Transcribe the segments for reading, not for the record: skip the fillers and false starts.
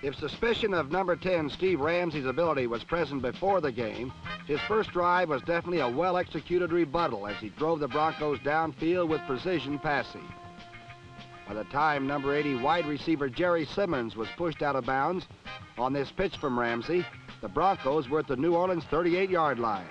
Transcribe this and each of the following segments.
If suspicion of number 10 Steve Ramsey's ability was present before the game, his first drive was definitely a well-executed rebuttal as he drove the Broncos downfield with precision passing. By the time number 80 wide receiver Jerry Simmons was pushed out of bounds on this pitch from Ramsey, the Broncos were at the New Orleans 38-yard line.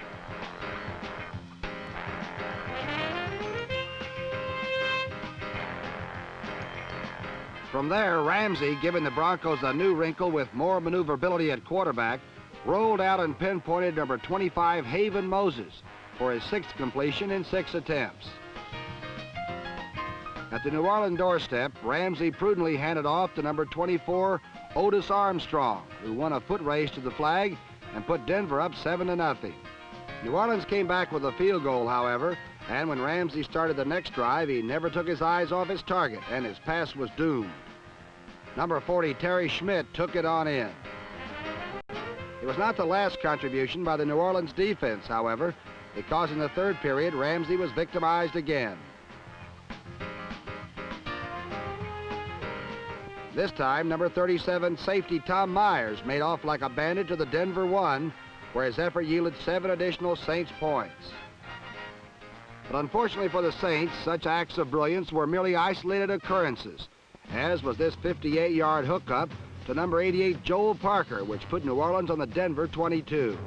From there, Ramsey, giving the Broncos a new wrinkle with more maneuverability at quarterback, rolled out and pinpointed number 25 Haven Moses for his 6th completion in 6 attempts. At the New Orleans doorstep, Ramsey prudently handed off to number 24 Otis Armstrong, who won a foot race to the flag and put Denver up 7-0. New Orleans came back with a field goal, however, and when Ramsey started the next drive, he never took his eyes off his target, and his pass was doomed. Number 40, Terry Schmidt, took it on in. It was not the last contribution by the New Orleans defense, however, because in the 3rd period, Ramsey was victimized again. This time, number 37, safety Tom Myers made off like a bandit to the Denver 1, where his effort yielded 7 additional Saints points. But unfortunately for the Saints, such acts of brilliance were merely isolated occurrences, as was this 58-yard hookup to number 88 Joel Parker, which put New Orleans on the Denver 22.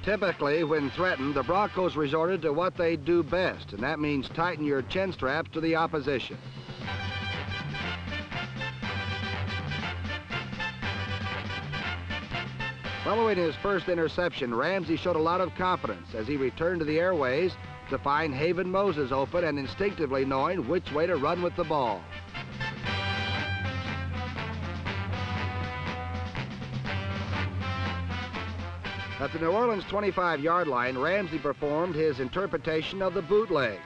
Typically, when threatened, the Broncos resorted to what they do best, and that means tighten your chin straps to the opposition. Following his first interception, Ramsey showed a lot of confidence as he returned to the airways to find Haven Moses open and instinctively knowing which way to run with the ball. At the New Orleans 25-yard line, Ramsey performed his interpretation of the bootleg,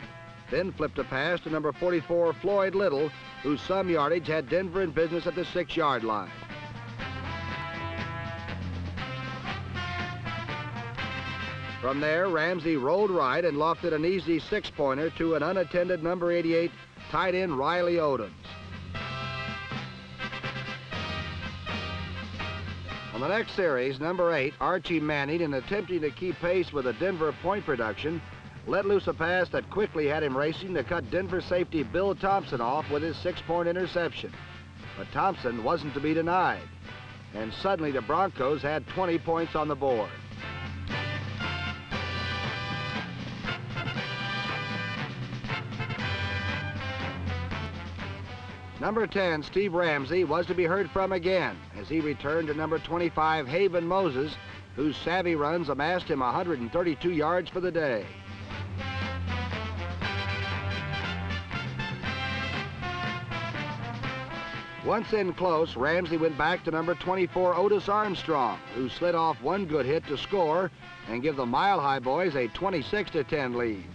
then flipped a pass to number 44 Floyd Little, whose some yardage had Denver in business at the 6-yard line. From there, Ramsey rolled right and lofted an easy 6-pointer to an unattended number 88 tight end Riley Odoms. On the next series, number 8, Archie Manning, in attempting to keep pace with the Denver point production, let loose a pass that quickly had him racing to cut Denver safety Bill Thompson off with his 6-point interception. But Thompson wasn't to be denied, and suddenly the Broncos had 20 points on the board. Number 10, Steve Ramsey, was to be heard from again as he returned to number 25, Haven Moses, whose savvy runs amassed him 132 yards for the day. Once in close, Ramsey went back to number 24, Otis Armstrong, who slid off one good hit to score and give the Mile High boys a 26-10 lead.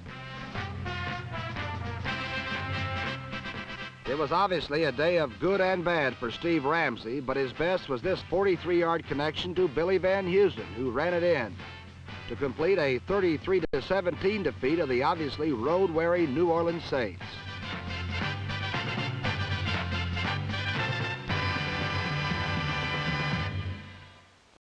It was obviously a day of good and bad for Steve Ramsey, but his best was this 43-yard connection to Billy Van Heusen, who ran it in to complete a 33-17 defeat of the obviously road-weary New Orleans Saints.